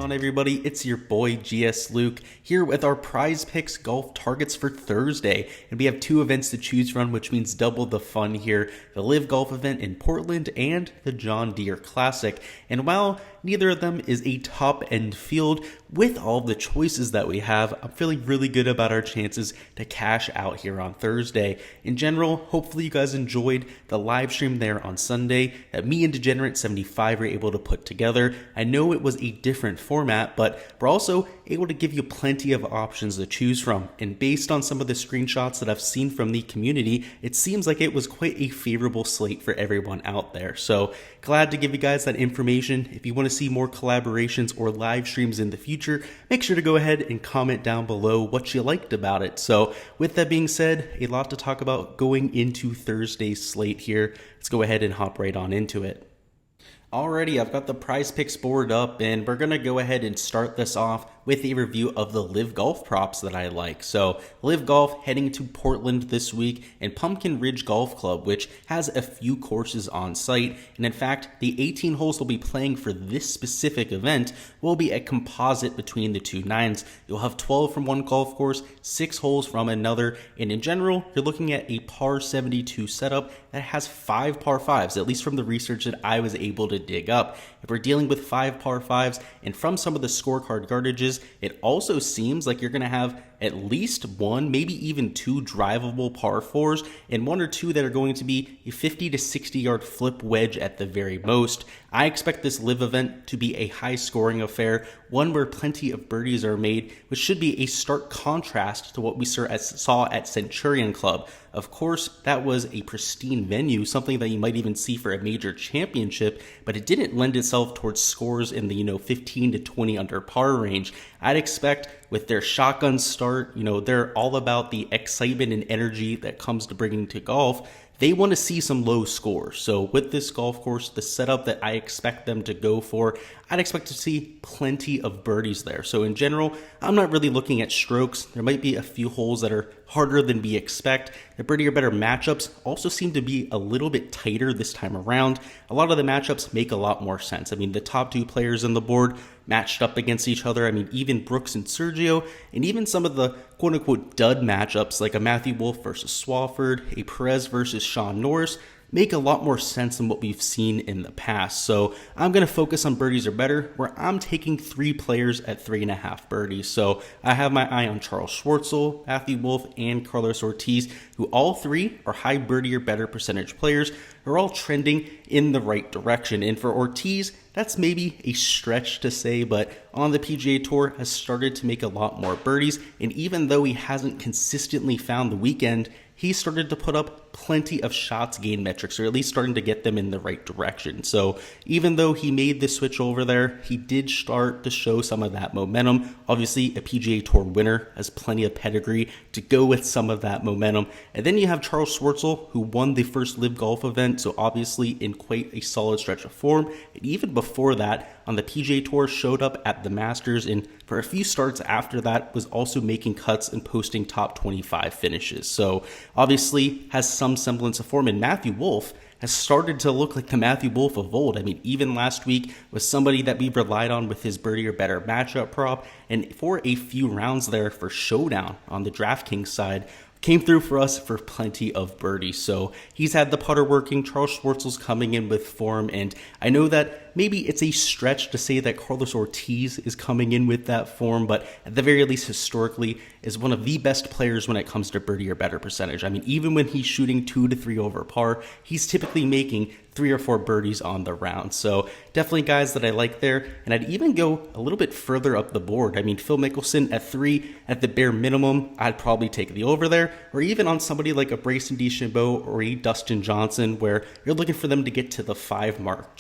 on, everybody? It's your boy Gsluke here with our prize picks golf targets for Thursday, and we have two events to choose from, which means double the fun here: the LIV golf event in Portland and the John Deere Classic. And while neither of them is a top-end field, with all the choices that we have, I'm feeling really good about our chances to cash out here on Thursday. In general, hopefully you guys enjoyed the live stream there on Sunday that me and Degenerate75 were able to put together. I know it was a different format, but we're also able to give you plenty of options to choose from. And based on some of the screenshots that I've seen from the community, it seems like it was quite a favorable slate for everyone out there. So glad to give you guys that information. If you want to see more collaborations or live streams in the future, make sure to go ahead and comment down below what you liked about it. So with that being said, a lot to talk about going into Thursday's slate here. Let's go ahead and hop right on into it. Alrighty, I've got the prize picks board up, and we're going to go ahead and start this off with a review of the LIV golf props that I like. So LIV Golf heading to Portland this week, and Pumpkin Ridge Golf Club, which has a few courses on site. And in fact, the 18 holes they'll be playing for this specific event will be a composite between the two nines. You'll have 12 from one golf course, 6 holes from another, and in general, you're looking at a par 72 setup that has 5 par 5s, at least from the research that I was able to dig up. If we're dealing with 5 par 5s, and from some of the scorecard yardages, it also seems like you're going to have at least one, maybe even 2 drivable par 4s, and 1 or 2 that are going to be a 50 to 60 yard flip wedge at the very most. I expect this LIV event to be a high scoring affair, one where plenty of birdies are made, which should be a stark contrast to what we saw at Centurion Club. Of course, that was a pristine venue, something that you might even see for a major championship, but it didn't lend itself towards scores in the 15 to 20 under par range. I'd expect with their shotgun start, they're all about the excitement and energy that comes to bringing to golf. They want to see some low scores. So with this golf course, the setup that I expect them to go for, I'd expect to see plenty of birdies there. So in general, I'm not really looking at strokes. There might be a few holes that are harder than we expect. The birdie or better matchups also seem to be a little bit tighter this time around. A lot of the matchups make a lot more sense. I mean, the top 2 players on the board matched up against each other. I mean, even Brooks and Sergio, and even some of the quote-unquote dud matchups like a Matthew Wolff versus Swafford, a Perez versus Sean Norris, make a lot more sense than what we've seen in the past. So I'm going to focus on birdies or better, where I'm taking 3 players at 3.5 birdies. So I have my eye on Charles Schwartzel, Matthew Wolff, and Carlos Ortiz, who all 3 are high birdie or better percentage players, who are all trending in the right direction. And for Ortiz, that's maybe a stretch to say, but on the PGA Tour has started to make a lot more birdies. And even though he hasn't consistently found the weekend, he started to put up plenty of shots gain metrics, or at least starting to get them in the right direction. So even though he made the switch over there, he did start to show some of that momentum. Obviously, a PGA Tour winner has plenty of pedigree to go with some of that momentum. And then you have Charles Schwartzel, who won the first LIV golf event, so obviously in quite a solid stretch of form. And even before that, on the PGA Tour, showed up at the Masters, and for a few starts after that was also making cuts and posting top 25 finishes. So obviously has some semblance of form. And Matthew Wolff has started to look like the Matthew Wolff of old. I mean, even last week was somebody that we relied on with his birdie or better matchup prop, and for a few rounds there for Showdown on the DraftKings side, came through for us for plenty of birdies. So he's had the putter working. Charles Schwartzel's coming in with form, and I know that maybe it's a stretch to say that Carlos Ortiz is coming in with that form, but at the very least historically is one of the best players when it comes to birdie or better percentage. I mean, even when he's shooting 2 to 3 over par, he's typically making 3 or 4 birdies on the round. So definitely guys that I like there. And I'd even go a little bit further up the board. I mean, Phil Mickelson at 3 at the bare minimum, I'd probably take the over there. Or even on somebody like a Bryson DeChambeau or a Dustin Johnson, where you're looking for them to get to the 5 mark.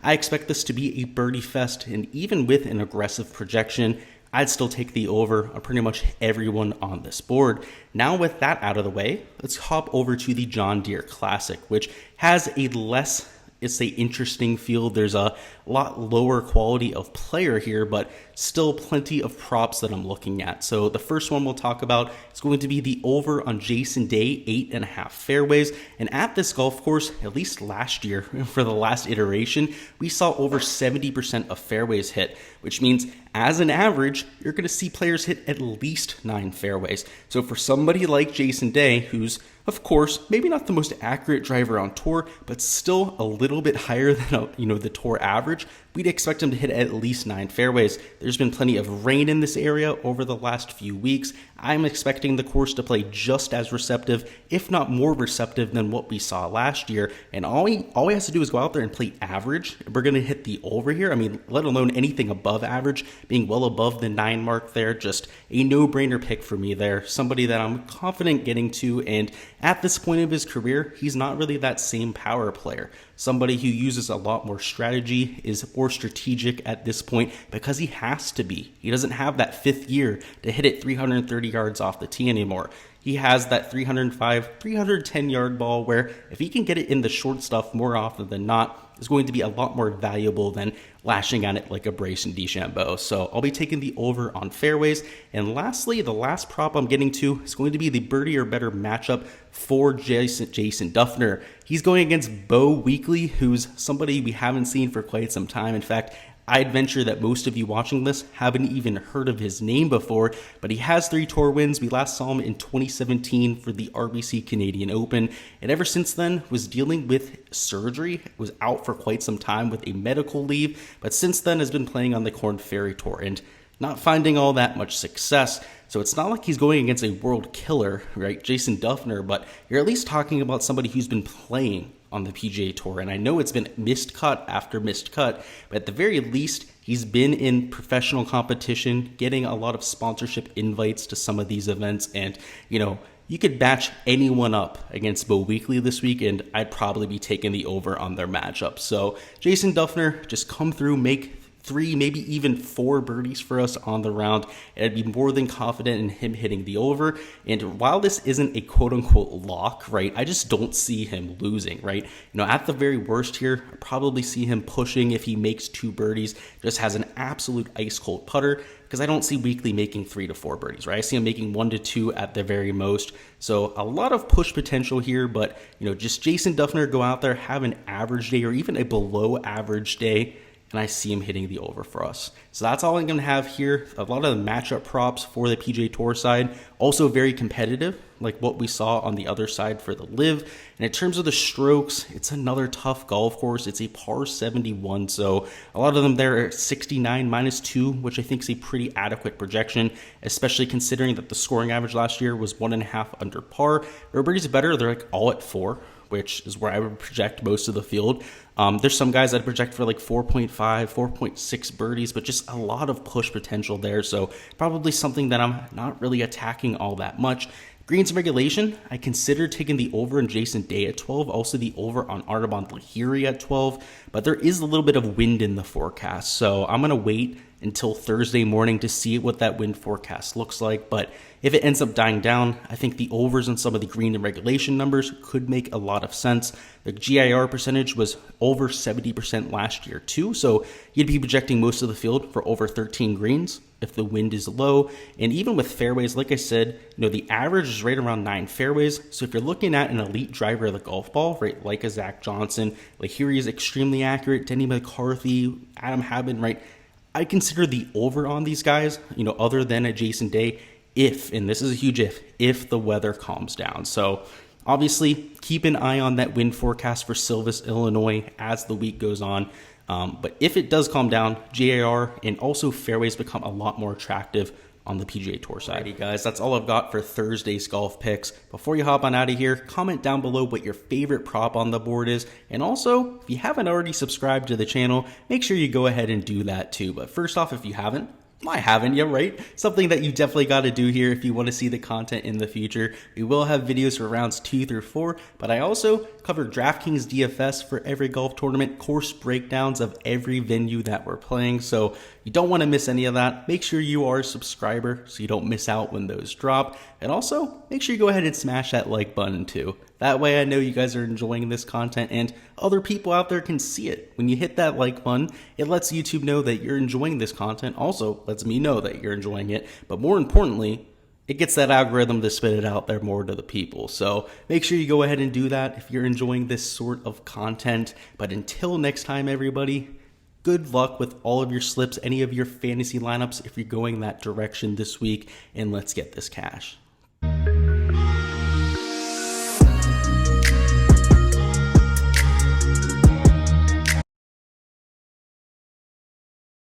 I expect this to be a birdie fest, and even with an aggressive projection, I'd still take the over on pretty much everyone on this board. Now with that out of the way, let's hop over to the John Deere Classic, which has a less it's a interesting field. There's a lot lower quality of player here, but still plenty of props that I'm looking at. So the first one we'll talk about is going to be the over on Jason Day, 8.5 fairways. And at this golf course, at least last year, for the last iteration, we saw over 70% of fairways hit, which means as an average, you're going to see players hit at least 9 fairways. So for somebody like Jason Day, who's, of course, maybe not the most accurate driver on tour, but still a little bit higher than the tour average, we'd expect him to hit at least 9 fairways. There's been plenty of rain in this area over the last few weeks. I'm expecting the course to play just as receptive, if not more receptive than what we saw last year. And all he has to do is go out there and play average. We're going to hit the over here. I mean, let alone anything above average, being well above the 9 mark there. Just a no-brainer pick for me there. Somebody that I'm confident getting to. And at this point of his career, he's not really that same power player. Somebody who uses a lot more strategy, is more strategic at this point because he has to be. He doesn't have that 5th year to hit it 330 yards off the tee anymore. He has that 305, 310 yard ball where if he can get it in the short stuff more often than not, is going to be a lot more valuable than lashing at it like a Bryson DeChambeau. So I'll be taking the over on fairways. And lastly, the last prop I'm getting to is going to be the birdie or better matchup for Jason Dufner. He's going against Bo Weekley, who's somebody we haven't seen for quite some time. In fact, I'd venture that most of you watching this haven't even heard of his name before, but he has 3 tour wins. We last saw him in 2017 for the RBC Canadian Open, and ever since then was dealing with surgery, was out for quite some time with a medical leave, but since then has been playing on the Korn Ferry Tour and not finding all that much success. So it's not like he's going against a world killer, right, Jason Dufner, but you're at least talking about somebody who's been playing on the PGA Tour. And I know it's been missed cut after missed cut, but at the very least, he's been in professional competition, getting a lot of sponsorship invites to some of these events. And, you could batch anyone up against Bo Weekley this week, and I'd probably be taking the over on their matchup. So Jason Dufner, just come through, make 3, maybe even 4 birdies for us on the round, and I'd be more than confident in him hitting the over. And while this isn't a quote-unquote lock, right, I just don't see him losing, right? At the very worst here, I probably see him pushing if he makes 2 birdies, just has an absolute ice-cold putter, because I don't see Weekley making 3 to 4 birdies, right? I see him making 1 to 2 at the very most. So a lot of push potential here, but, just Jason Dufner, go out there, have an average day or even a below average day, and I see him hitting the over for us. So that's all I'm going to have here. A lot of the matchup props for the PGA Tour side, also very competitive, like what we saw on the other side for the LIV. And in terms of the strokes, it's another tough golf course. It's a par 71, so a lot of them there are 69 -2, which I think is a pretty adequate projection, especially considering that the scoring average last year was 1.5 under par. Everybody's better, they're like all at 4, which is where I would project most of the field. There's some guys I'd project for like 4.5, 4.6 birdies, but just a lot of push potential there. So probably something that I'm not really attacking all that much. Greens and regulation, I considered taking the over on Jason Day at 12, also the over on Arnaud Lahiri at 12, but there is a little bit of wind in the forecast, so I'm going to wait until Thursday morning to see what that wind forecast looks like. But if it ends up dying down, I think the overs on some of the green and regulation numbers could make a lot of sense. The GIR percentage was over 70% last year too, so you'd be projecting most of the field for over 13 greens if the wind is low. And even with fairways, like I said, the average is right around 9 fairways. So if you're looking at an elite driver of the golf ball, right, like a Zach Johnson, Lahiri is extremely accurate, Denny McCarthy, Adam Hadwin, right, I consider the over on these guys, other than a Jason Day, if, and this is a huge if the weather calms down. So obviously keep an eye on that wind forecast for Silvis, Illinois as the week goes on. But if it does calm down, GIR and also fairways become a lot more attractive on the PGA Tour side. Alrighty guys, that's all I've got for Thursday's golf picks. Before you hop on out of here, comment down below what your favorite prop on the board is. And also, if you haven't already subscribed to the channel, make sure you go ahead and do that too. But first off, if you haven't, why haven't you, right? Something that you definitely got to do here if you want to see the content in the future. We will have videos for rounds 2 through 4, but I also cover DraftKings DFS for every golf tournament, course breakdowns of every venue that we're playing. So you don't want to miss any of that, make sure you are a subscriber so you don't miss out when those drop. And also, make sure you go ahead and smash that like button too. That way I know you guys are enjoying this content and other people out there can see it. When you hit that like button, it lets YouTube know that you're enjoying this content. Also, lets me know that you're enjoying it. But more importantly, it gets that algorithm to spit it out there more to the people. So make sure you go ahead and do that if you're enjoying this sort of content. But until next time, everybody, good luck with all of your slips, any of your fantasy lineups if you're going that direction this week, and let's get this cash.